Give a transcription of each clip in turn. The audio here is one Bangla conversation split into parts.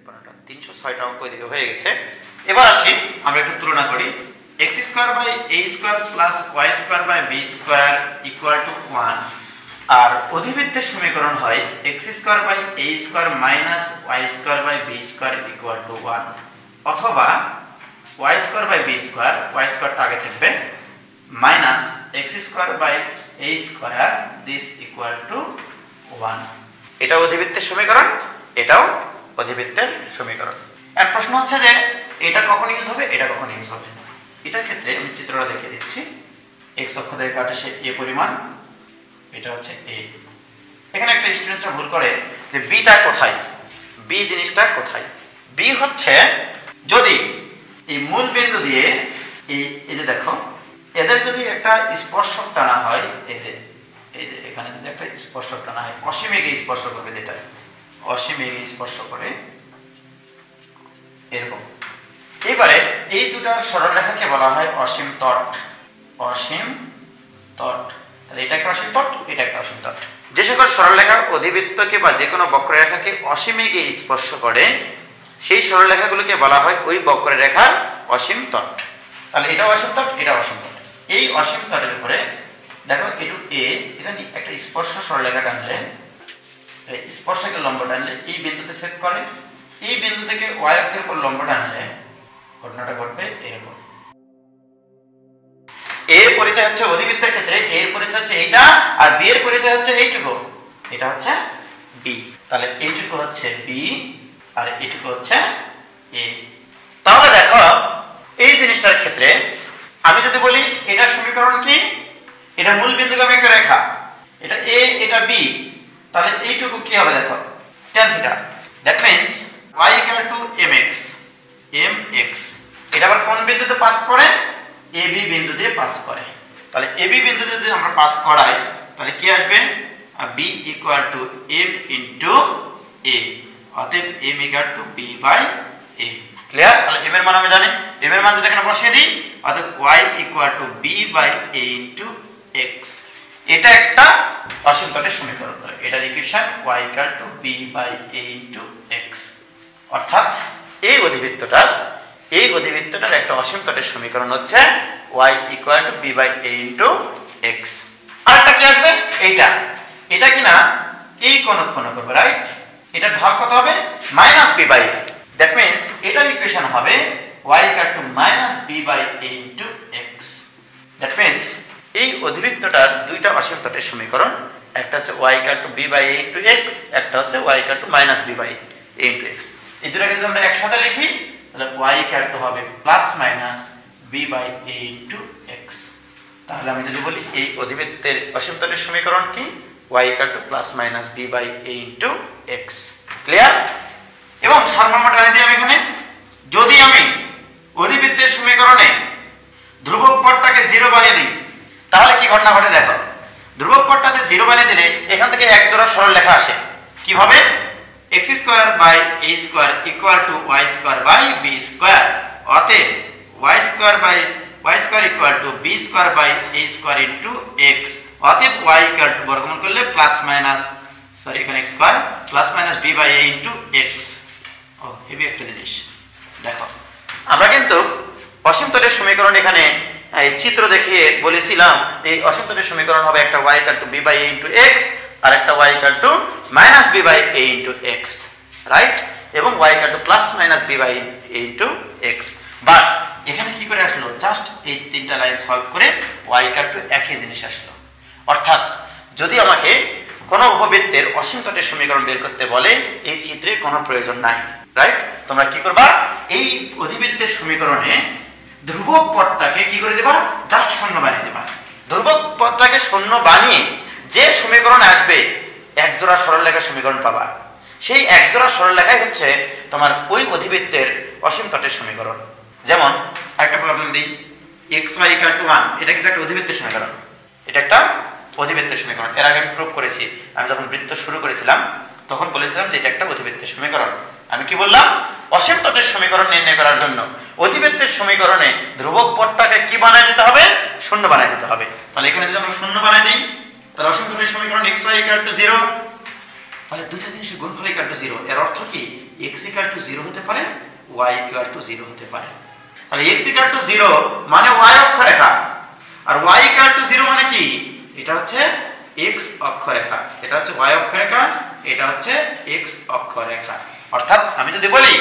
53টা 306টা অঙ্ক এদিকে হয়ে গেছে। এবার আসি আমরা একটু তুলনা করি। x square by a square plus y square by b square equal to 1 আর অধিবৃত্তের সমীকরণ হয় x square by a square minus y square by b square equal to 1 অথবা y square by b square y স্কয়ারটা আগে থাকবে minus x square by a square this equal to 1। এটা অধিবৃত্তের সমীকরণ, এটাও অধিবৃত্তের সমীকরণ। আর প্রশ্ন হচ্ছে যে এটা কখন ইউজ হবে, এটা কখন ইউজ হবে। এটার ক্ষেত্রে আমি চিত্রটা দেখিয়ে দিচ্ছি। x অক্ষ থেকে কাটে সে a পরিমাণ, এটা হচ্ছে a। এখানে একটা স্টুডেন্টরা ভুল করে যে b টা কোথায়, b জিনিসটা কোথায়। b হচ্ছে যদি এই মূল বিন্দু দিয়ে এই যে দেখো এদের যদি একটা স্পর্শক টানা হয়, এই যে এখানে যদি একটা স্পর্শক টানা হয়, অসীম এগিয়ে স্পর্শ করবে, যেটা অসীম এগিয়ে স্পর্শ করে এরকম। এবারে এই দুটার সরলরেখাকে বলা হয় অসীম তট। অসীম তট, তাহলে এটা একটা অসীম তট, এটা একটা অসীম তট। যে সকল সরলরেখা অধিবৃত্তকে বা যে কোনো বক্ররেখাকে অসীমে গিয়ে স্পর্শ করে সেই সরলরেখাগুলোকে বলা হয় ওই বক্ররেখার অসীম তট। তাহলে এটা অসীম তট, এটা অসীম তট। এই অসীম তটের উপরে দেখো এটু a, এখানে একটা স্পর্শ সরলরেখা টানলে, স্পর্শকে লম্ব টানলে এই বিন্দুতে ছেদ করে, এই বিন্দু থেকে y অক্ষের উপর লম্ব টানলে ঘটনাটা ঘটবে এরকম। এর পরিচয় হচ্ছে অধিবৃত্তের ক্ষেত্রে এর পরিচয় হচ্ছে এইটা, আর b এর পরিচয় হচ্ছে এইটুকু, এটা হচ্ছে b। তাহলে এইটুকু হচ্ছে b আর এইটুকু হচ্ছে a। তাহলে দেখো এই জিনিসটার ক্ষেত্রে আমি যদি বলি এটার সমীকরণ কি, এটা মূল বিন্দুগামী একটা রেখা, এটা a এটা b, তাহলে এইটুকু কি হবে দেখো tan theta. That means y mx, mx এটা আবার কোন বিন্দুতে পাস করে, ab বিন্দু দিয়ে পাস করে। তাহলে ab বিন্দুতে যদি আমরা পাস করাই তাহলে কি আসবে, b equal to m into a, অতএব m equal to b by a। Clear? তাহলে m এর মান আমি জানি, m এর মান যদি এখানে বসিয়ে দিই অতএব y equal to b by a into x। এটা একটা অসীম তটের সমীকরণ। এটার equation y equal to b by a into x। অর্থাৎ এই অধিবৃত্তটার একটা অসীম তটের সমীকরণ হচ্ছে y equal to b by a into x। আরেকটা কি আসবে, এইটা, এটা কিনা এই কোণ উৎপন্ন করবে, রাইট? এটা ঢাল কত হবে, minus b by a। That means এটার ইকুয়েশন হবে y equal to minus b by a into x। That means এই অধিবৃত্তটার দুইটা অসীম তটের সমীকরণ, একটা হচ্ছে y equal to b by a into x, একটা হচ্ছে y equal to minus b by a into x। এই দুটাকে যদি আমরা একসাথে লিখি তাহলে y ইকুয়াল টু হবে plus minus b by a into x। তাহলে আমি যদি বলি এই অধিবৃত্তের অসীম তটের সমীকরণ কি, y equal to plus minus b by a into x। Clear? এবং সারমর্ম টানি দিই আমি এখানে, যদি আমি অধিবৃত্তের সমীকরণে ধ্রুবক পদটাকে 0 বানিয়ে দিই তাহলে কি ঘটনা ঘটে দেখো। ধ্রুবক পদটাকে 0 বানিয়ে দিলে এখান থেকে এক জোড়া সরল লেখা আসে, কিভাবে, x square by a square equal to y square by b square, অতএব y square by y square equal to b square by a square into x, অতএব y ইকুয়াল টু বর্গমূল করলে প্লাস মাইনাস এখানে x square plus minus b by a into x। ও হেভি একটা জিনিস। দেখো আমরা কিন্তু অসীম তলের সমীকরণ এখানে এই চিত্র দেখিয়ে বলেছিলাম এই অসীম তলের সমীকরণ হবে একটা y equal to b by a into x আর একটা y equal to minus b by a into x, right? এবং y equal to plus minus b by a into x। But এখানে কি করে আসলো, জাস্ট এই তিনটা লাইন সলভ করে y ইকুয়াল টু একই জিনিস আসলো। অর্থাৎ যদি আমাকে কোনো উপবৃত্তের অসীম তটের সমীকরণ বের করতে বলে এই চিত্রের কোনো প্রয়োজন নাই, রাইট? তোমরা কি করবা, এই অধিবৃত্তের সমীকরণে ধ্রুবক পদটাকে কি করে দেবা, জাস্ট শূন্য বানিয়ে দেবা। ধ্রুবক পদটাকে শূন্য বানিয়ে যে সমীকরণ আসবে একজোড়া সরলরেখার সমীকরণ পাবা। সেই একজোড়া সরলরেখাই হচ্ছে তোমার ওই অধিবৃত্তের অসীম তটের সমীকরণ। যেমন আরেকটা প্রবলেম দিই, xy ইকুয়াল টু 1, এটা কিন্তু একটা অধিবৃত্তের সমীকরণ, এটা একটা অধিবৃত্তের সমীকরণ। এর আগে আমি প্রুভ করেছি, আমি যখন বৃত্ত শুরু করেছিলাম তখন বলেছিলাম যে এটা একটা অধিবৃত্তের সমীকরণ। আমি কি বললাম, অসীম তটের সমীকরণ নির্ণয় করার জন্য অধিবৃত্তের সমীকরণে ধ্রুবক পদটাকে কি বানায় দিতে হবে, শূন্য বানায় দিতে হবে। তাহলে এখানে যদি আমরা শূন্য বানাই দিই তাহলে অসীম তটের সমীকরণ xy ইকুয়াল টু 0, তাহলে দুটো জিনিসের গুণফল ইকুয়াল টু 0, এর অর্থ কি x ইকুয়াল টু 0 হতে পারে, y ইকুয়াল টু 0 হতে পারে। তাহলে x ইকুয়াল টু 0 মানে y অক্ষরেখা, আর y ইকুয়াল টু 0 মানে কি, এটা হচ্ছে x অক্ষরেখা, এটা হচ্ছে y অক্ষরেখা, এটা হচ্ছে x অক্ষরেখা। অর্থাৎ আমি যদি বলি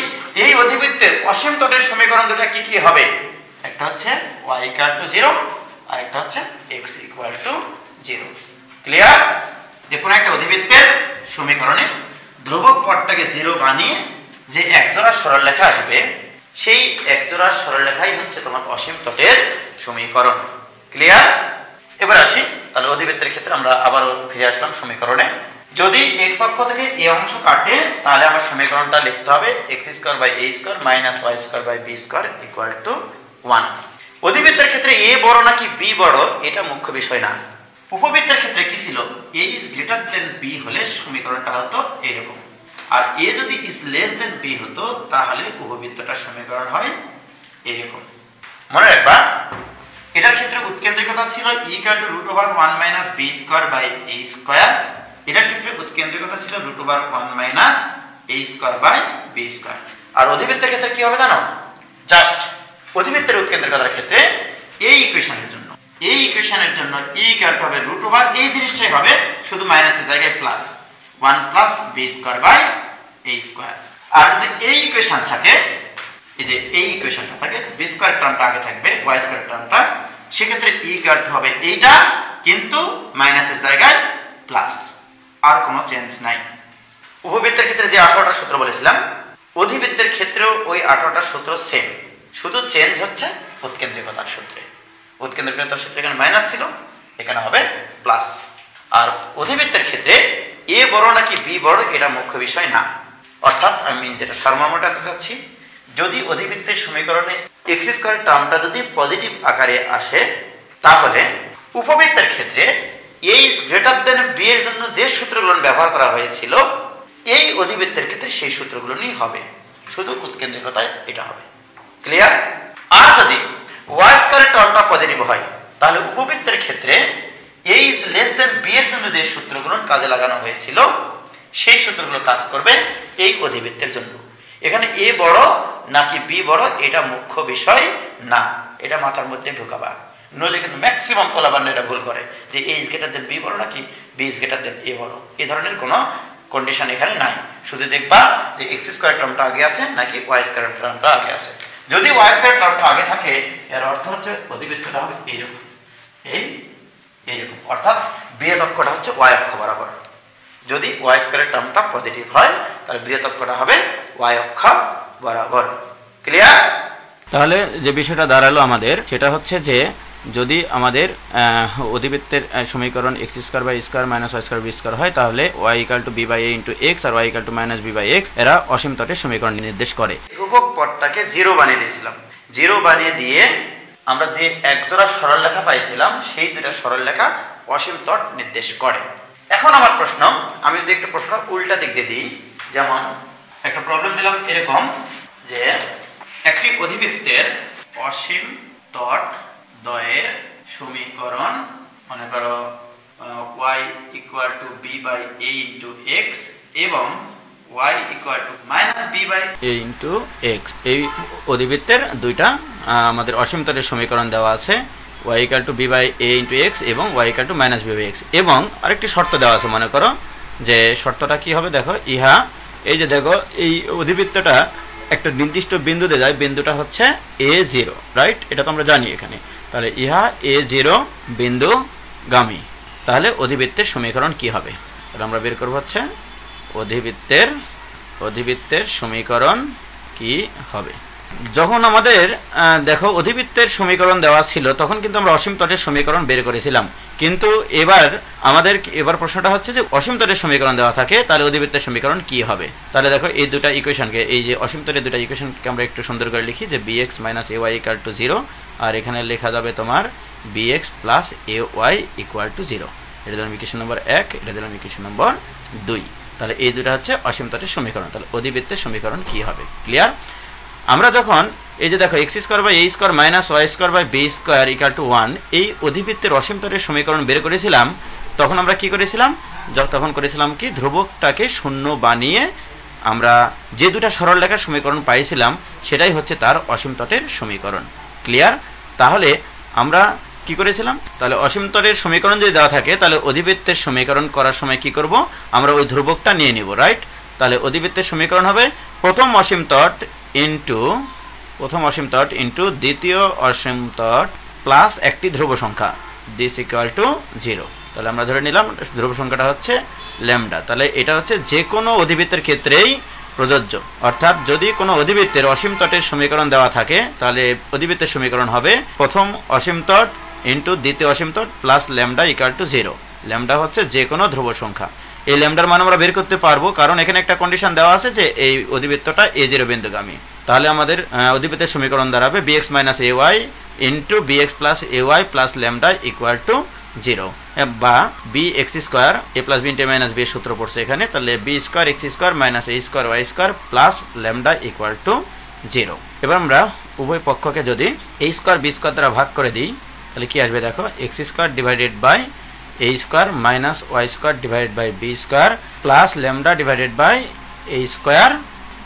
এই অধিবৃত্তের অসীম তটের সমীকরণ দুটো কি কি হবে, একটা হচ্ছে y ইকুয়াল টু 0 আর একটা হচ্ছে x ইকুয়াল টু 0। ক্লিয়ার? যে কোনো একটা অধিবৃত্তের সমীকরণে ধ্রুবক পদটাকে 0 বানিয়ে যে একজোড়া সরলরেখা আসবে, সেই একজোড়া সরলরেখাই হচ্ছে তোমার অসীম তটের সমীকরণ। ক্লিয়ার? এবার আসি, তাহলে অধিবৃত্তের ক্ষেত্রে আমরা আবারও ফিরে আসলাম সমীকরণে। যদি x অক্ষ থেকে a অংশ কাটে তাহলে আমার সমীকরণটা লিখতে হবে x² / a² - y² / b² = 1। অধিবৃত্তের ক্ষেত্রে a বড় নাকি b বড় এটা মুখ্য বিষয় না। উপবৃত্তের ক্ষেত্রে কি ছিল, a is greater than b হলে সমীকরণটা হতো এরকম, আর a যদি is less than b হতো তাহলে উপবৃত্তটার সমীকরণ হয় এরকম। মনে রাখবা এটার ক্ষেত্রে উৎকেন্দ্রিকতা ছিল e√1 - b² / a², এটার ক্ষেত্রে উৎকেন্দ্রিকতা ছিল √1 - a² / b²। আর অধিবৃত্তের ক্ষেত্রে কি হবে জানো, জাস্ট অধিবৃত্তের উৎকেন্দ্রিকতার ক্ষেত্রে এই ইকুয়েশনের জন্য e ইকুয়াল টু হবে √1, এই জিনিসটাই হবে, শুধু মাইনাসের জায়গায় প্লাস 1 + b² / a²। আর যদি এই ইকুয়েশন থাকে, এই যে এই ইকুয়েশনটা থাকে, b² টার্মটা আগে থাকবে, y² টার্মটা, সেক্ষেত্রে e ইকুয়াল টু হবে এইটা, কিন্তু মাইনাসের জায়গায় প্লাস, আর কোনো চেঞ্জ নাই। উপবৃত্তের ক্ষেত্রে যে 18টা সূত্র বলেছিলাম, অধিবৃত্তের ক্ষেত্রেও ওই 18টা সূত্র সেম, শুধু চেঞ্জ হচ্ছে উৎকেন্দ্রিকতার সূত্রে। উৎকেন্দ্রিকতার সূত্রে এখানে মাইনাস ছিল, এখানে হবে প্লাস। আর অধিবৃত্তের ক্ষেত্রে a বড় নাকি b বড় এটা মুখ্য বিষয় না। অর্থাৎ আমি যেটা সারমর্মটা চাচ্ছি, যদি অধিবৃত্তের সমীকরণে x² টার্মটা যদি পজিটিভ আকারে আসে, তাহলে উপবৃত্তের ক্ষেত্রে a is greater than b এর জন্য যে সূত্রগুলো ব্যবহার করা হয়েছিল, এই অধিবৃত্তের ক্ষেত্রে সেই সূত্রগুলো নিয়ে হবে, শুধু উৎকেন্দ্রিকতায় এটা হবে। ক্লিয়ার? আর যদি y² টার্মটা পজিটিভ হয়, তাহলে উপবৃত্তের ক্ষেত্রে a is less than b এর জন্য যে সূত্রগুলো কাজে লাগানো হয়েছিল, সেই সূত্রগুলো কাজ করবে এই অধিবৃত্তের জন্য। এখানে a বড় নাকি b বড় এটা মুখ্য বিষয় না, এটা মাথার মধ্যে ঢোকাবা, নইলে কিন্তু ম্যাক্সিমাম পোলাবান এটা ভুল করে যে a is greater than b বড় নাকি b is greater than a বড়। এই ধরনের কোনো কন্ডিশন এখানে নাই, শুধু দেখবা যে x² টার্মটা আগে আছে নাকি y² টার্মটা আগে আছে। যদি y² টার্মটা আগে থাকে, এর অর্থ হচ্ছে অধিবৃত্তটা হবে এইরকম, এইরকম, অর্থাৎ বৃহৎ অক্ষটা হচ্ছে y অক্ষ বরাবর। যদি y² টার্মটা পজিটিভ হয়, তাহলে বৃহৎ অক্ষটা হবে y অক্ষ বরাবর। ক্লিয়ার? তাহলে যে বিষয়টা দাঁড়ালো আমাদের, সেটা হচ্ছে যে যদি আমাদের অধিবৃত্তের সমীকরণ x² / a² - y² b² হয়, তাহলে y = b / a × x R y = - b / x এরা অসীম তটের সমীকরণ নির্দেশ করে। ধ্রুবক পদটাকে 0 বানিয়ে দিয়েছিলাম, 0 বানিয়ে দিয়ে আমরা যে একজোড়া সরলরেখা পাইছিলাম, সেই দুটো সরলরেখা অসীম তট নির্দেশ করে। এখন আমার প্রশ্ন, আমি যদি একটা প্রশ্ন উল্টা দিক দিয়ে দিই, যেমন একটা প্রবলেম দিলাম এরকম যে একটি অধিবৃত্তের অসীম তট দ্বয়ের সমীকরণ, মনে করো y = b / a × x এবং y = -b / a × x, এই অধিবৃত্তের দুইটা আমাদের অসীম তটের সমীকরণ দেওয়া আছে, y = b / a × x এবং y = -b / x, এবং আরেকটি শর্ত দেওয়া আছে। মনে করো যে শর্তটা কি হবে, দেখো ইহা, এই যে দেখো এই অধিবৃত্তটা একটা নির্দিষ্ট বিন্দুতে যায়, বিন্দুটা হচ্ছে a0, রাইট? এটা তো আমরা জানি এখানে। তাহলে ইহা a0 বিন্দুগামী, তাহলে অধিবৃত্তের সমীকরণ কি হবে? তাহলে আমরা বের করব হচ্ছে অধিবৃত্তের সমীকরণ কি হবে। যখন আমাদের দেখো অধিবৃত্তের সমীকরণ দেওয়া ছিল, তখন কিন্তু আমরা অসীম তটের সমীকরণ বের করেছিলাম, কিন্তু এবার প্রশ্নটা হচ্ছে যে অসীম তটের সমীকরণ দেওয়া থাকে, তাহলে অধিবৃত্তের সমীকরণ কি হবে? তাহলে দেখো এই দুটা ইকুয়েশনকে, এই যে অসীম তটের দুটা ইকুয়েশনকে আমরা একটু সুন্দর করে লিখি, যে bx - ay = 0, আর এখানে লেখা যাবে তোমার bx + ay = 0। এটা দিলাম ইকুয়েশন নম্বর 1, এটা দিলাম ইকুয়েশন নম্বর 2। তাহলে এই দুটা হচ্ছে অসীম তটের সমীকরণ। তাহলে অধিবৃত্তের সমীকরণ কি হবে? ক্লিয়ার? আমরা যখন এই যে দেখো x² / a² - y² / b² = 1, এই অধিবৃত্তের অসীম তটের সমীকরণ বের করেছিলাম, তখন আমরা কি করেছিলাম, তখন করেছিলাম কি ধ্রুবকটাকে শূন্য বানিয়ে আমরা যে দুটা সরল রেখার সমীকরণ পাইছিলাম সেটাই হচ্ছে তার অসীম তটের সমীকরণ। ক্লিয়ার? তাহলে আমরা কি করেছিলাম, তাহলে অসীম তটের সমীকরণ যদি দেওয়া থাকে তাহলে অধিবৃত্তের সমীকরণ করার সময় কি করব, আমরা ওই ধ্রুবকটা নিয়ে নিব, রাইট? তাহলে অধিবৃত্তের সমীকরণ হবে প্রথম অসীম তট ইন্টু দ্বিতীয় অসীম তট প্লাস একটি ধ্রুব সংখ্যা, দিস ইকুয়াল টু 0। তাহলে আমরা ধরে নিলাম ধ্রুব সংখ্যাটা হচ্ছে ল্যামডা। তাহলে এটা হচ্ছে যে কোনো অধিবৃত্তের ক্ষেত্রেই প্রযোজ্য, অর্থাৎ যদি কোনো অধিবৃত্তের অসীম তটের সমীকরণ দেওয়া থাকে তাহলে অধিবৃত্তের সমীকরণ হবে প্রথম অসীম তট ইন্টু দ্বিতীয় অসীম তট plus lambda equal to 0। Lambda হচ্ছে যে কোনো ধ্রুব সংখ্যা। এই ল্যামডার মান আমরা বের করতে পারবো কারণ এখানে একটা কন্ডিশন দেওয়া আছে যে এই অধিবৃত্তটা a0 বিন্দুগামী। তাহলে আমাদের অধিবৃত্তের সমীকরণ দাঁড়াবে bx minus ay into bx plus ay plus lambda equal to 0, বা bx square a plus b into minus b এর সূত্র পড়ছে এখানে, তাহলে b square x square minus a square y square plus lambda equal to 0। এবার আমরা উভয় পক্ষকে যদি a স্কোয়ার b স্কোয়ার দ্বারা ভাগ করে দিই তাহলে কি আসবে দেখো, x square divided by a square minus y square divided by b square plus lambda divided by a square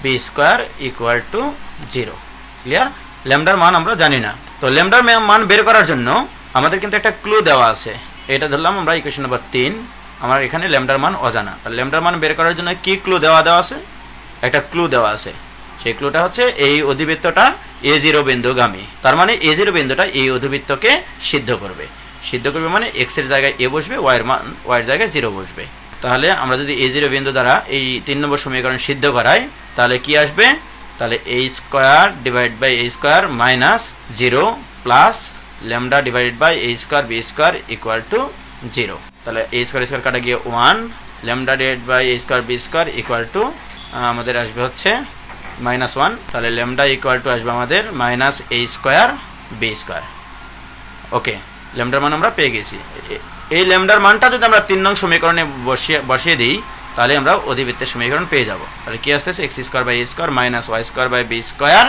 b square equal to 0। Clear? ল্যামডার মান আমরা জানি না, তো ল্যামডার মান বের করার জন্য আমাদের কিন্তু একটা ক্লু দেওয়া আছে। এটা ধরলাম আমরা ইকুয়েশন নাম্বার 3, আমার এখানে ল্যামডার মান অজানা। আর ল্যামডার মান বের করার জন্য কি ক্লু দেওয়া আছে, একটা ক্লু দেওয়া আছে। সেই ক্লুটা হচ্ছে এই অধিবৃত্তটা a0 বিন্দুগামী, তার মানে a0 বিন্দুটা এই অধিবৃত্তকে সিদ্ধ করবে মানে x এর জায়গায় a বসবে, y এর জায়গায় 0 বসবে। তাহলে আমরা যদি a0 বিন্দু দ্বারা এই 3 নম্বর সমীকরণ সিদ্ধ করাই তাহলে কি আসবে, তাহলে a square divide by a square minus 0 plus lambda divided by a square b square equal to 0। তাহলে a স্কোয়ার কাটা গিয়ে 1, lambda divide by a square b square equal to আমাদের আসবে হচ্ছে -1। তাহলে ল্যামডা ইকুয়াল টু আসবে আমাদের minus a square b square. Okay, ল্যামডার মান আমরা পেয়ে গেছি। এই ল্যামডার মানটা যদি আমরা 3 নং সমীকরণে বসিয়ে দিই তাহলে আমরা অধিবৃত্তের সমীকরণ পেয়ে যাব। তাহলে কি আসতেছে, x square by a square minus y square by b square.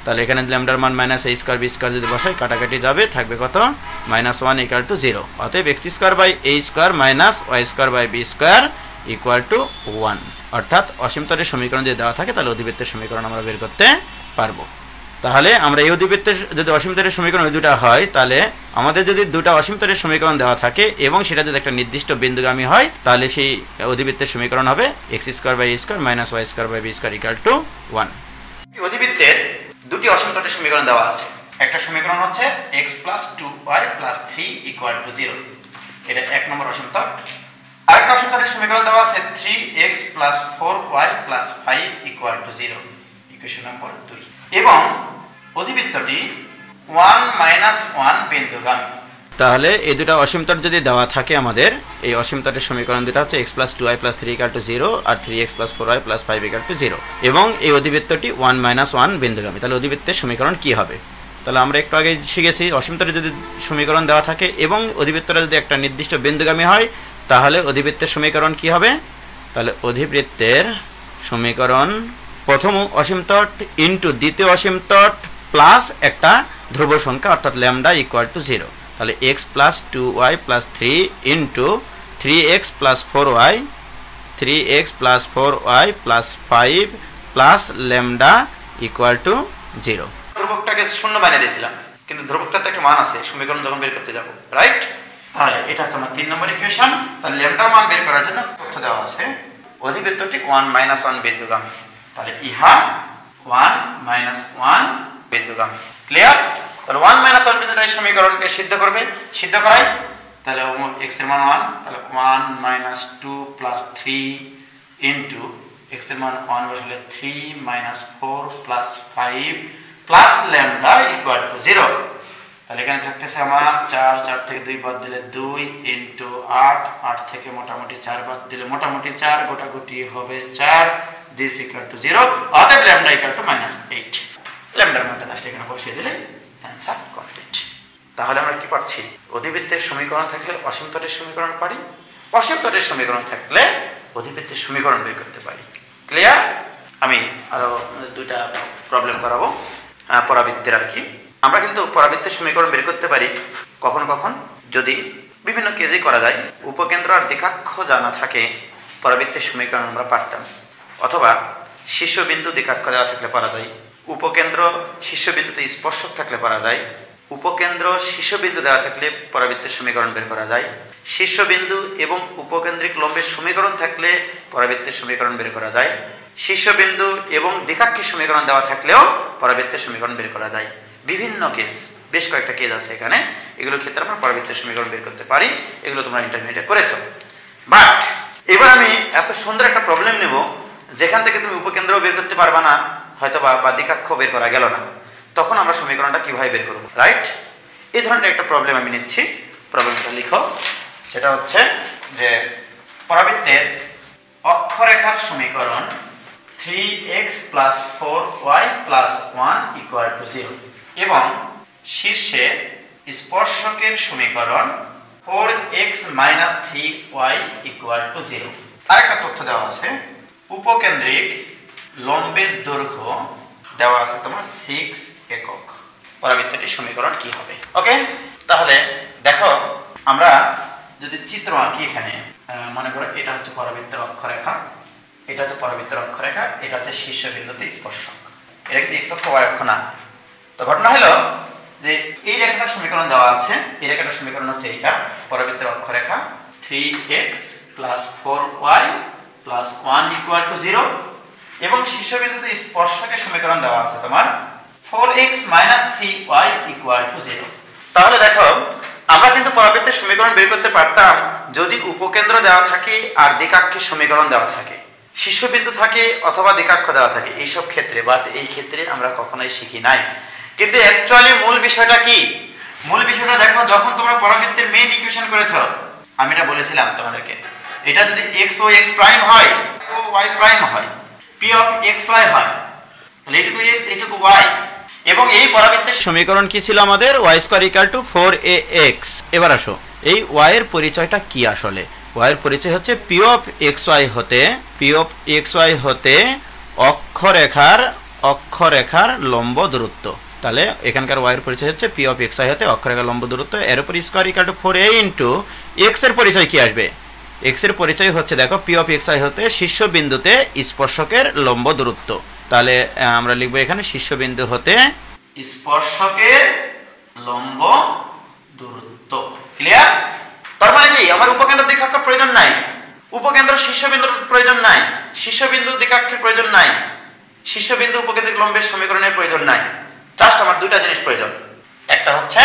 তাহলে এখানে ল্যামডার মান minus a square b square যদি বসাই কাটাকাটি যাবে, থাকবে কত, -1 ইকুয়াল টু 0। অতএব x square by a square minus y square by b square equal to 1। অর্থাৎ অসীম তলের সমীকরণ যদি দেওয়া থাকে তাহলে অধিবৃত্তের সমীকরণ আমরা বের করতে পারবো। তাহলে আমরা এই অধিবৃত্তের যদি অসীম তলের সমীকরণ ওই দুটা হয়, তাহলে আমাদের যদি দুটা অসীম তলের সমীকরণ দেওয়া থাকে এবং সেটা যদি একটা নির্দিষ্ট বিন্দুগামী হয় তাহলে সেই অধিবৃত্তের সমীকরণ হবে x square by a square minus y square by b square equal to 1। অধিবৃত্তের দুটি অসীম তলের সমীকরণ দেওয়া আছে। একটা সমীকরণ হচ্ছে x plus 2y plus 3 equal to 0, এটা 1 নম্বর অসীম তল। আরেকটা অসীম তলের সমীকরণ দেওয়া আছে 3x plus 4y plus 5 equal to 0, equation number 2। এবং অধিবৃত্তটি 1 মাইনাস 1 বিন্দুগামী। তাহলে এই দুটো অসীম তল যদি দেওয়া থাকে আমাদের, এই অসীম তলের সমীকরণ দুটো হচ্ছে x plus 2y plus 3 equal to 0 আর 3x plus 4y plus 5 equal to 0, এবং এই অধিবৃত্তটি 1 মাইনাস 1 বিন্দুগামী। তাহলে অধিবৃত্তের সমীকরণ কি হবে? তাহলে আমরা একটু আগে শিখেছি অসীম তলে যদি সমীকরণ দেওয়া থাকে এবং অধিবৃত্তটা যদি একটা নির্দিষ্ট বিন্দুগামী হয় তাহলে অধিবৃত্তের সমীকরণ কি হবে? তাহলে অধিবৃত্তের সমীকরণ প্রথম অসীম তট ইন্টু দ্বিতীয় অসীম তট প্লাস একটা ধ্রুব সংখ্যা অর্থাৎ ল্যামডা ইকুয়াল টু 0। তাহলে x plus 2y plus 3 into 3x plus 4y plus 5 plus lambda equal to 0। ধ্রুবকটাকে শূন্য বানিয়ে দিয়েছিলাম, কিন্তু ধ্রুবকটাতে একটা মান আছে সমীকরণ যখন বের করতে যাব, রাইট? তাহলে এটা হচ্ছে আমার 3 নম্বর ইকুয়েশন। তাহলে ল্যামডার মান বের করার জন্য তথ্য দেওয়া আছে অধিবৃত্তটি 1 মাইনাস 1 বিন্দুগামী। তাহলে ইহা 1 মাইনাস 1 বিন্দুগামী। ক্লিয়ার? তাহলে 1 মাইনাস 1 বিন্দুটা এই সমীকরণকে সিদ্ধ করবে। সিদ্ধ করাই তাহলে x এর মান 1, তাহলে 1 মাইনাস 2 প্লাস 3 ইন্টু x এর মান 1 বসালে 3 minus 4 plus 5 plus lambda equal to 0। তাহলে এখানে থাকতেছে আমার 4 থেকে 2 বাদ দিলে 2 ইন্টু 8 থেকে মোটামুটি 4 বাদ দিলে মোটামুটি 4, গোটাগুটি হবে 4, দিস ইকুয়াল টু 0। অতএব ল্যামডা ইকুয়াল টু -8। ল্যামডার মানটা জাস্ট এখানে বসিয়ে দিলে অ্যান্সার কমপ্লিট। তাহলে আমরা কি পাচ্ছি? অধিবৃত্তের সমীকরণ থাকলে অসীম তলের সমীকরণ পারি, অসীম তলের সমীকরণ থাকলে অধিবৃত্তের সমীকরণ বের করতে পারি। ক্লিয়ার? আমি আরো দুইটা প্রবলেম করাবো পরাবৃত্তের আর কি। আমরা কিন্তু পরাবৃত্তের সমীকরণ বের করতে পারি কখন কখন, যদি বিভিন্ন কেজেই করা যায়। উপকেন্দ্র আর দিকাক্ষ জানা থাকে পরাবৃত্তের সমীকরণ আমরা পারতাম, অথবা শীর্ষবিন্দু দিকাক্ষ দেওয়া থাকলে পারা যায়, উপকেন্দ্র শীর্ষবিন্দুতে স্পর্শক থাকলে পারা যায়, উপকেন্দ্র শীর্ষবিন্দু দেওয়া থাকলে পরাবৃত্তের সমীকরণ বের করা যায়, শীর্ষবিন্দু এবং উপকেন্দ্রিক লম্বের সমীকরণ থাকলে পরাবৃত্তের সমীকরণ বের করা যায়, শীর্ষবিন্দু এবং দ্বিকাক্ষের সমীকরণ দেওয়া থাকলেও পরাবৃত্তের সমীকরণ বের করা যায়। বিভিন্ন কেস, বেশ কয়েকটা কেস আছে এখানে, এগুলোর ক্ষেত্রে আমরা পরাবৃত্তের সমীকরণ বের করতে পারি। এগুলো তোমরা ইন্টারমিডিয়েটে করেছো। বাট এবার আমি এত সুন্দর একটা প্রবলেম নেব যেখান থেকে তুমি উপকেন্দ্রও বের করতে পারবা না, হয়তো বা দ্বিকাক্ষ বের করা গেল না, তখন আমরা সমীকরণটা কিভাবে বের করব, রাইট? এই ধরনের একটা প্রবলেম আমি নিচ্ছি। প্রবলেমটা লিখো। সেটা হচ্ছে যে পরাবৃত্তের অক্ষরেখার সমীকরণ 3x + 4y + 1 = 0 এবং শীর্ষে স্পর্শকের সমীকরণ 4x - 3y = 0। আরেকটা তথ্য দেওয়া আছে, উপকেন্দ্রিক লম্বের দৈর্ঘ্য দেওয়া আছে তোমার 6 একক। পরাবৃত্তটির সমীকরণ কি হবে? ওকে, তাহলে দেখো আমরা যদি চিত্র আঁকি এখানে, মনে করো এটা হচ্ছে পরাবৃত্তের অক্ষরেখা, এটা হচ্ছে পরাবৃত্তের অক্ষরেখা, এটা হচ্ছে শীর্ষবিন্দুতে স্পর্শক। এটা কিন্তু x অক্ষ y অক্ষ না। তো ঘটনা হলো যে এই রেখাটার সমীকরণ দেওয়া আছে, এই রেখাটার সমীকরণ হচ্ছে এইটা, পরাবৃত্তের অক্ষরেখা 3x + 4y + 1 = 0 এবং শীর্ষবিন্দুতে স্পর্শকের সমীকরণ দেওয়া আছে তোমার 4x - 3y = 0। তাহলে দেখো আমরা কিন্তু পরাবৃত্তের সমীকরণ বের করতে পারতাম যদি উপকেন্দ্র দেওয়া থাকে আর দ্বিকাক্ষের সমীকরণ দেওয়া থাকে, শীর্ষবিন্দু থাকে অথবা দ্বিকাক্ষ দেওয়া থাকে এইসব ক্ষেত্রে। বাট এই ক্ষেত্রে আমরা কখনোই শিখি নাই। কিন্তু অ্যাকচুয়ালি মূল বিষয়টা কি? মূল বিষয়টা দেখো, যখন তোমরা পরাবৃত্তের মেইন ইকুয়েশন করেছো, আমি এটা বলেছিলাম তোমাদেরকে, এটা যদি x ও x প্রাইম হয় ও y প্রাইম হয়, p অফ x y হয়, তাহলে এটুকু x এটুকু y, এবং এই পরাবৃত্তের সমীকরণ কি ছিল আমাদের? y² = 4ax। এবার আসো, এই y এর পরিচয়টা কি আসলে? y এর পরিচয় হচ্ছে p অফ xy হতে অক্ষরেখার লম্ব দূরত্ব। তাহলে এখানকার y এর পরিচয় হচ্ছে p অফ xy হতে অক্ষরেখার লম্ব দূরত্ব। এর উপর ² = 4a * x এর পরিচয় কি আসবে? x এর পরিচয় হচ্ছে দেখো p অফ xy হতে শীর্ষবিন্দুতে স্পর্শকের লম্ব দূরত্ব। তাহলে আমরা লিখব এখানে শীর্ষবিন্দু হতে স্পর্শকের লম্ব দূরত্ব। ক্লিয়ার? তার মানে কি আমার উপকেন্দ্র দ্বিকাক্ষের প্রয়োজন নাই, উপকেন্দ্র শীর্ষবিন্দুর প্রয়োজন নাই, শীর্ষবিন্দু দ্বিকাক্ষের প্রয়োজন নাই, শীর্ষবিন্দু উপকেন্দ্রিক লম্বের সমীকরণের প্রয়োজন নাই। জাস্ট আমার দুইটা জিনিস প্রয়োজন, একটা হচ্ছে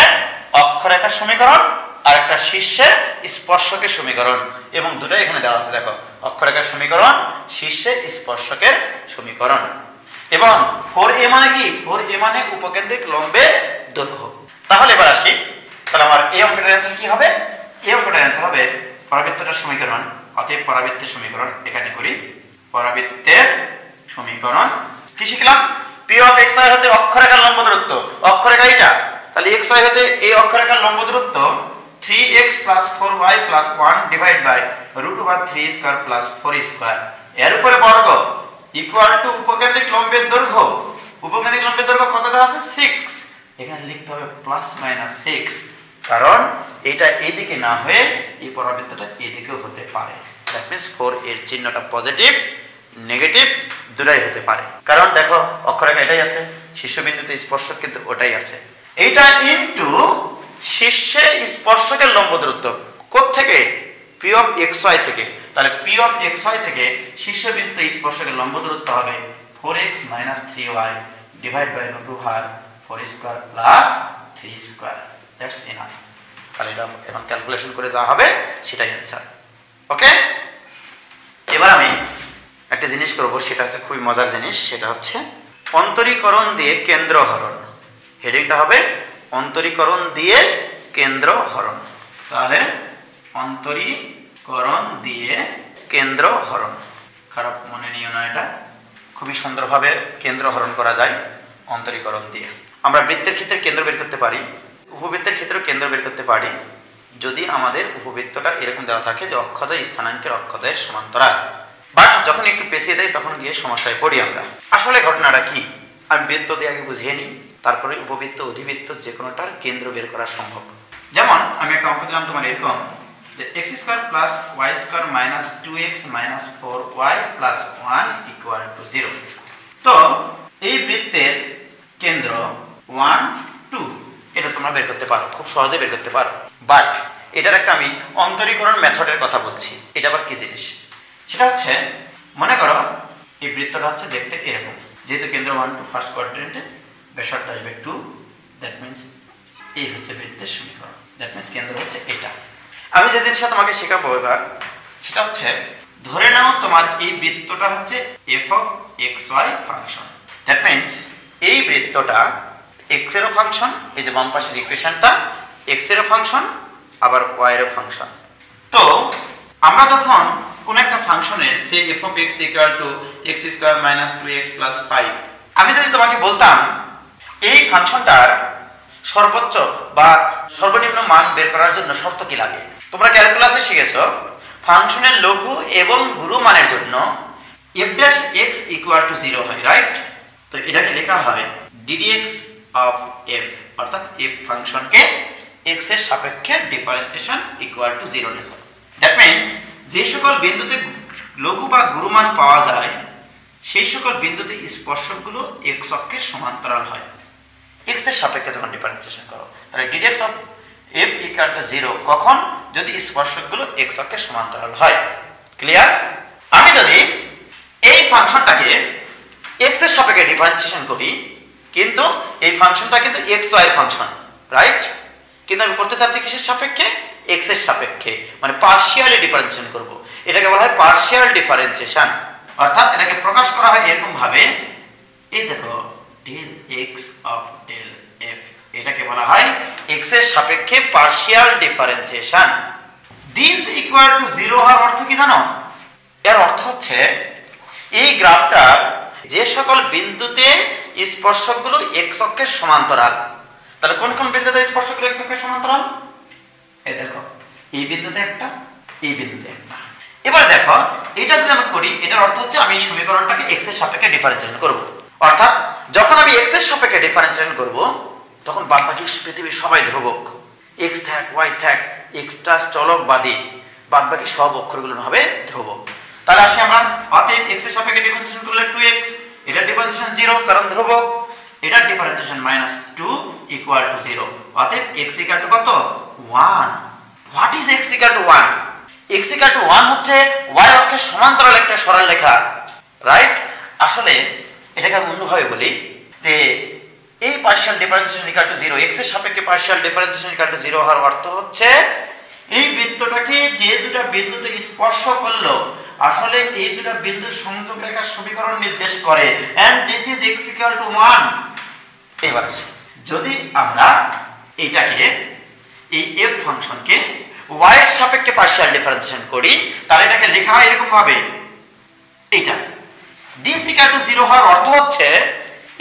অক্ষরেখার সমীকরণ আর একটা শীর্ষে স্পর্শকের সমীকরণ, এবং দুটোই এখানে দেওয়া আছে। দেখো, অক্ষরেখার সমীকরণ, শীর্ষে স্পর্শকের সমীকরণ। এবং 4a মানে কি? 4a মানে উপকেন্দ্রিক লম্বের দৈর্ঘ্য। তাহলে এবার আসি, তাহলে আমার এই অঙ্কটার অ্যান্সার কি হবে? এই অঙ্কটার অ্যান্সার হবে পরাবৃত্তটার সমীকরণ, অতএব পরাবৃত্তের সমীকরণ এখানে করি। পরাবৃত্তের সমীকরণ কি শিখলাম? p অফ xy হতে অক্ষরেখার লম্ব দূরত্ব, অক্ষরেখা এটা, তাহলে xy হতে এই অক্ষরেখার লম্ব দূরত্ব 3x + 4y + 1 √3² + 4², এর উপরে বর্গ ইকুয়াল টু উপকেন্দ্রিক লম্বের দৈর্ঘ্য। উপকেন্দ্রিক লম্বের দৈর্ঘ্য কত দেওয়া আছে? 6। এখানে লিখতে হবে ±6, কারণ এটা এইদিকে না হয়ে এই পরাবৃত্তটা এইদিকেও হতে পারে। দ্যাট মিন্স 4 এর চিহ্নটা পজিটিভ নেগেটিভ দুটাই হতে পারে। কারণ দেখো অক্ষরেখা এটাই আছে, শীর্ষবিন্দুতে স্পর্শক কিন্তু ওটাই আছে। এইটা ইনটু শীর্ষে স্পর্শকের লম্ব দূরত্ব কোত্থেকে? p অফ xy থেকে। তাহলে p অফ xy থেকে শীর্ষবিন্দুতে স্পর্শকের লম্ব দূরত্ব হবে 4x - 3y √4² + 3²। That's enough. তাহলে এটা এখন ক্যালকুলেশন করে যা হবে সেটাই অ্যান্সার। ওকে, এবার আমি একটা জিনিস করব, সেটা হচ্ছে খুবই মজার জিনিস, সেটা হচ্ছে অন্তরীকরণ দিয়ে কেন্দ্র হরণ। হেডিংটা হবে অন্তরীকরণ দিয়ে কেন্দ্র হরণ। তাহলে অন্তরীকরণ দিয়ে কেন্দ্র হরণ, খারাপ মনে নিও না, এটা খুবই সুন্দরভাবে কেন্দ্র হরণ করা যায় অন্তরীকরণ দিয়ে। আমরা বৃত্তের ক্ষেত্রে কেন্দ্র বের করতে পারি, উপবৃত্তের ক্ষেত্রেও কেন্দ্র বের করতে পারি, যদি আমাদের উপবৃত্তটা এরকম দেওয়া থাকে যে অক্ষদ্বয় স্থানাঙ্কের অক্ষদ্বয়ের সমান্তরাল। বাট যখন একটু পেছিয়ে দেয় তখন গিয়ে সমস্যায় পড়ি আমরা। আসলে ঘটনাটা কি আমি বৃত্ত দিয়ে আগে বুঝিয়ে নিই, তারপরে উপবৃত্ত অধিবৃত্ত যে কোনোটার কেন্দ্র বের করা সম্ভব। যেমন আমি একটা অঙ্ক দিলাম তোমার এরকম যে x square plus y square minus 2x minus 4y plus 1 equal to 0। তো এই বৃত্তের কেন্দ্র 1 2, এটা তোমরা বের করতে পারো, খুব সহজে বের করতে পারো। বাট এটার একটা আমি অন্তরীকরণ মেথডের কথা বলছি। এটা আবার কি জিনিস? সেটা হচ্ছে, মনে করো এই বৃত্তটা হচ্ছে দেখতে এরকম, যেহেতু কেন্দ্র 1 2 ফার্স্ট কোয়াড্রেন্টে, ব্যাসার্ধ আসবে 2, দ্যাট মিন্স এই হচ্ছে বৃত্তের সমীকরণ, দ্যাট মিন্স কেন্দ্র হচ্ছে এটা। আমি যে জিনিসটা তোমাকে শেখাবো এবার, সেটা হচ্ছে ধরে নাও তোমার এই বৃত্তটা হচ্ছে f of xy function, that means এই বৃত্তটা x এরও ফাংশন, এই যে বাম পাশের ইকুয়েশনটা x এরও ফাংশন আবার y এরও ফাংশন। তো আমরা যখন কোন একটা ফাংশনের সে f of x equal two x square minus 2x plus 5, আমি যদি তোমাকে বলতাম এই ফাংশনটার সর্বোচ্চ বা সর্বনিম্ন মান বের করার জন্য শর্ত কি লাগে? তোমরা ক্যালকুলাসে শিখেছো ফাংশনের লঘু এবং গুরু মানের জন্য f dash x equal to 0 হয়, রাইট? তো এটাকে লেখা হয় ddx অফ f, অর্থাৎ f ফাংশনকে x এর সাপেক্ষে ডিফারেন্সিয়েশন ইকুয়াল টু 0 লেখো। দ্যাট মিন্স যে সকল বিন্দুতে লঘু বা গুরু মান পাওয়া যায় সেই সকল বিন্দুতে স্পর্শকগুলো x অক্ষের সমান্তরাল হয় x এর সাপেক্ষে যখন ডিফারেন্সিয়েশন করো। তাহলে ddx of f equal to 0 কখন? যদি স্পর্শকগুলো x অক্ষের সমান্তরাল হয়। ক্লিয়ার? আমি যদি এই ফাংশনটাকে x এর সাপেক্ষে ডিফারেন্সিয়েশন করি, কিন্তু এই ফাংশনটা কিন্তু xy এর ফাংশন, রাইট? কিন্তু আমি করতে চাচ্ছি কিসের সাপেক্ষে? x এর সাপেক্ষে, মানে পার্শিয়ালি ডিফারেন্সিয়েশন করব। এটাকে বলা হয় পার্শিয়াল ডিফারেন্সিয়েশন, অর্থাৎ এটাকে প্রকাশ করা হয় এরকম ভাবে, এই দেখো del x of del f, এটাকে বলা হয় x এর সাপেক্ষে partial differentiation. This equal to 0 হওয়ার অর্থ কি জানো? এর অর্থ হচ্ছে এই গ্রাফটার যে সকল বিন্দুতে স্পর্শকগুলো x অক্ষের সমান্তরাল, তাহলে কোন কোন বিন্দুতে স্পর্শকগুলো x অক্ষের সমান্তরাল? এই দেখো এই বিন্দুতে একটা, এই বিন্দুতে একটা। এবার দেখো এটা যদি আমি করি, এটার অর্থ হচ্ছে আমি এই সমীকরণটাকে x এর সাপেক্ষে ডিফারেন্সিয়েশন করব। অর্থাৎ যখন আমি x এর সাপেক্ষে ডিফারেন্সিয়েশন করব, তখন বাদবাকি পৃথিবীর সবাই ধ্রুবক, x থাক y থাক, x টা চলক বাদী, বাদবাকি সব অক্ষরগুলো হবে ধ্রুবক। তাহলে আসি আমরা, অতএব x এর সাপেক্ষে ডিফারেন্সিয়েশন করলে 2x, এটা ডিফারেন্সিয়েশন 0 কারণ ধ্রুবক, এটা ডিফারেন্সিয়েশন -2 ইকুয়াল টু 0। অতএব x ইকুয়াল টু কত? 1। What is x equal to 1? x equal to 1 হচ্ছে y অক্ষের সমান্তরাল একটা সরলরেখা, রাইট? আসলে এটাকে আমি অন্যভাবে বলি যে এই partial differentiation equal to 0, x এর সাপেক্ষে পার্শিয়াল ডিফারেন্সিয়েশন ইকুয়াল টু 0 হওয়ার অর্থ হচ্ছে এই বৃত্তটাকে যে দুটো বিন্দুতে স্পর্শ করলো, আসলে এই দুটো বিন্দুর সংযোগ রেখার সমীকরণ নির্দেশ করে, and this is x equal to 1। এবার যদি আমরা এইটাকে এই f ফাংশনকে y এর সাপেক্ষে পার্শিয়াল ডিফারেন্সিয়েশন করি, তাহলে এটাকে লেখা হয় এরকম ভাবে, এইটা দিস ইকুয়াল টু 0 হওয়ার অর্থ হচ্ছে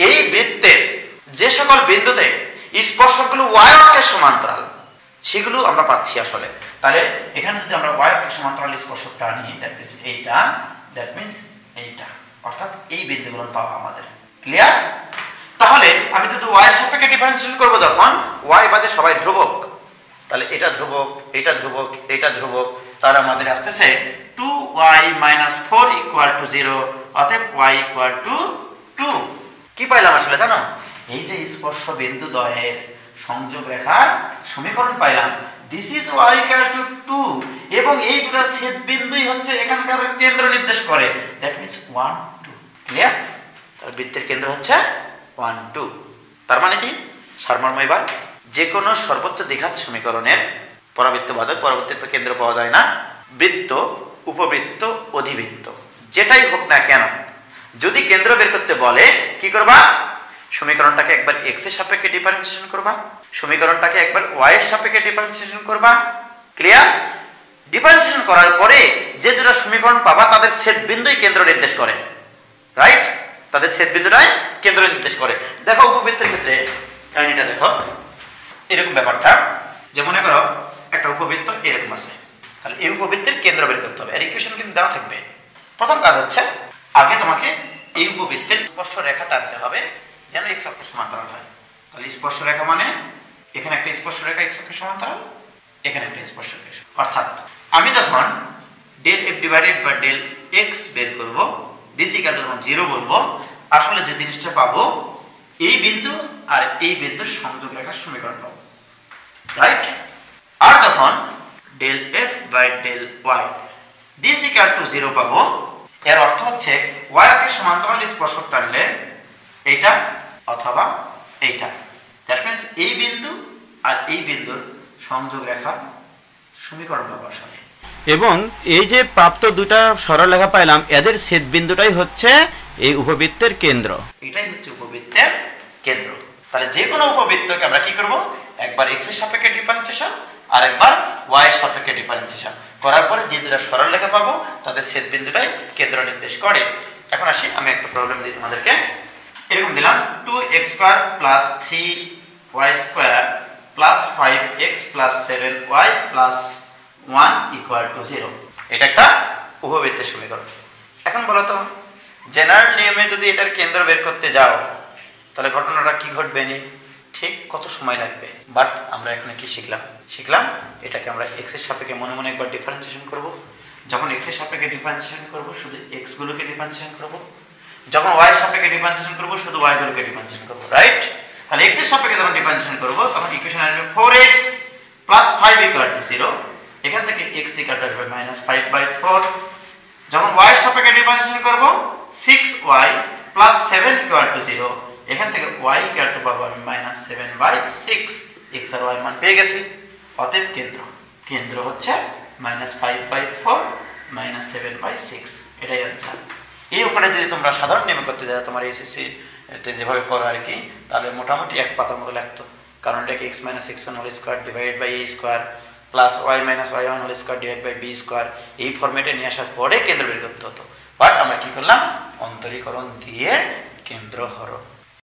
এই বৃত্তের যে সকল বিন্দুতে স্পর্শকগুলো y অক্ষের সমান্তরাল সেগুলো আমরা পাচ্ছি আসলে। তাহলে এখানে যদি আমরা y অক্ষের সমান্তরাল স্পর্শকটা আনি, দ্যাট মিন্স এইটা, দ্যাট মিন্স এইটা, অর্থাৎ এই বিন্দুগুলো পাওয়া আমাদের। ক্লিয়ার? তাহলে আমি যদি y এর সাপেক্ষে ডিফারেন্সিয়েশন করব, যখন y বাদে সবাই ধ্রুবক, তাহলে এটা ধ্রুবক, এটা ধ্রুবক, এটা ধ্রুবক, তার আমাদের আসতেছে 2y - 4 ইকুয়াল টু 0, অতএব y ইকুয়াল টু 2। কি পাইলাম আসলে জানো? এই যে স্পর্শ বিন্দু দ্বয়ের সংযোগ রেখার সমীকরণ পাইলাম, this is y equal two 2, এবং এই দুটো ছেদ বিন্দুই হচ্ছে এখানকার কেন্দ্র নির্দেশ করে, দ্যাট মিন্স 1 2। ক্লিয়ার? তার বৃত্তের কেন্দ্র হচ্ছে 1 2। তার মানে কি সারমর্ম? এবার যে কোনো সর্বোচ্চ দ্বিঘাত সমীকরণের পরাবৃত্ত বাদে পরবর্তীত কেন্দ্র পাওয়া যায় না। বৃত্ত, উপবৃত্ত, অধিবৃত্ত যেটাই হোক না কেন, যদি কেন্দ্র বের করতে বলে কি করবা? সমীকরণটাকে একবার x এর সাপেক্ষে ডিফারেন্সিয়েশন করবা, সমীকরণটাকে একবার y এর সাপেক্ষে ডিফারেন্সিয়েশন করবা। ক্লিয়ার? ডিফারেন্সিয়েশন করার পরে যে দুটো সমীকরণ পাবা তাদের ছেদ বিন্দুই কেন্দ্র নির্দেশ করে, রাইট? তাদের ছেদ বিন্দুটাই কেন্দ্র নির্দেশ করে। দেখো উপবৃত্তের ক্ষেত্রে কাহিনীটা দেখো, এরকম ব্যাপারটা যে মনে করো একটা উপবৃত্ত এরকম আছে, তাহলে এই উপবৃত্তের কেন্দ্র বের করতে হবে, আর ইকুয়েশন কিন্তু দেওয়া থাকবে। প্রথম কাজ হচ্ছে আগে তোমাকে এই উপবৃত্তের স্পর্শ রেখা টানতে হবে যেন x অক্ষের সমান্তরাল হয়। তাহলে স্পর্শ রেখা মানে এখানে একটা স্পর্শরেখা x অক্ষের সমান্তরাল, এখানে একটা স্পর্শরেখা। অর্থাৎ আমি যখন del f divided by del x বের করব, দিস ইকুয়াল টু যখন 0 বলবো, আসলে যে জিনিসটা পাবো এই বিন্দু আর এই বিন্দুর সংযোগ রেখার সমীকরণ পাবো, রাইট? আর যখন del f by del y this equal to 0 পাবো, এর অর্থ হচ্ছে y অক্ষের সমান্তরাল স্পর্শক টানলে এইটা অথবা এইটা, দ্যাট মিন্স এই বিন্দু আর এই বিন্দুর সংযোগ রেখার সমীকরণ পাবো আসলে। এবং এই যে প্রাপ্ত দুটা সরলরেখা পাইলাম, এদের ছেদ বিন্দুটাই হচ্ছে এই উপবৃত্তের কেন্দ্র। এটাই হচ্ছে উপবৃত্তের কেন্দ্র। তাহলে যে কোনো উপবৃত্তকে আমরা কি করব, একবার x এর সাপেক্ষে ডিফারেন্সিয়েশন আর একবার y এর সাপেক্ষে ডিফারেন্সিয়েশন করার পরে যে দুটো সরলরেখা পাবো তাদের ছেদ বিন্দুটাই কেন্দ্র নির্দেশ করে। এখন আসি, আমি একটা প্রবলেম দিই তোমাদেরকে। এরকম দিলাম 2x square plus 3y square plus 5x plus 7y plus 1 equal to 0। এটা একটা উপবৃত্তের সমীকরণ। এখন বলো তো, জেনারেল নিয়মে যদি এটার কেন্দ্র বের করতে যাও তাহলে ঘটনাটা কি ঘটবে নি, ঠিক কত সময় লাগবে? বাট আমরা এখানে কি শিখলাম এটাকে আমরা x এর সাপেক্ষে মনে মনে একবার ডিফারেন্সিয়েশন করব। যখন x এর সাপেক্ষে ডিফারেন্সিয়েশন করব শুধু x গুলোকে ডিফারেন্সিয়েশন করব, যখন y এর সাপেক্ষে ডিফারেন্সিয়েশন করব শুধু y গুলোকে ডিফারেন্সিয়েশন করব, রাইট? তাহলে x এর সাপেক্ষে যখন ডিফারেন্সিয়েশন করব তখন ইকুয়েশন আসবে 4x + 5 = 0। এখান থেকে x = আসবে -5/4। যখন y এর সাপেক্ষে ডিফারেন্সিয়েশন করব 6y + 7 = 0। এখান থেকে y = পাবো আমি -7/6। x আর y মান পেয়ে গেছি। অতএব কেন্দ্র হচ্ছে -5/4 -7/6, এটাই आंसर। এই অঙ্কটা যদি তোমরা সাধারণ নিয়মে করতে যাও তোমার এসএসসি তে যেভাবে করো আর কি, তাহলে মোটামুটি এক পাতার মতো লাগতো। কারণ এটাকে x - x1² divided by a square plus y - y1² divide by b square এই ফরম্যাটে নিয়ে আসার পরে কেন্দ্র বের করতে হতো। বাট আমরা কি করলাম, অন্তরীকরণ দিয়ে কেন্দ্র হরণ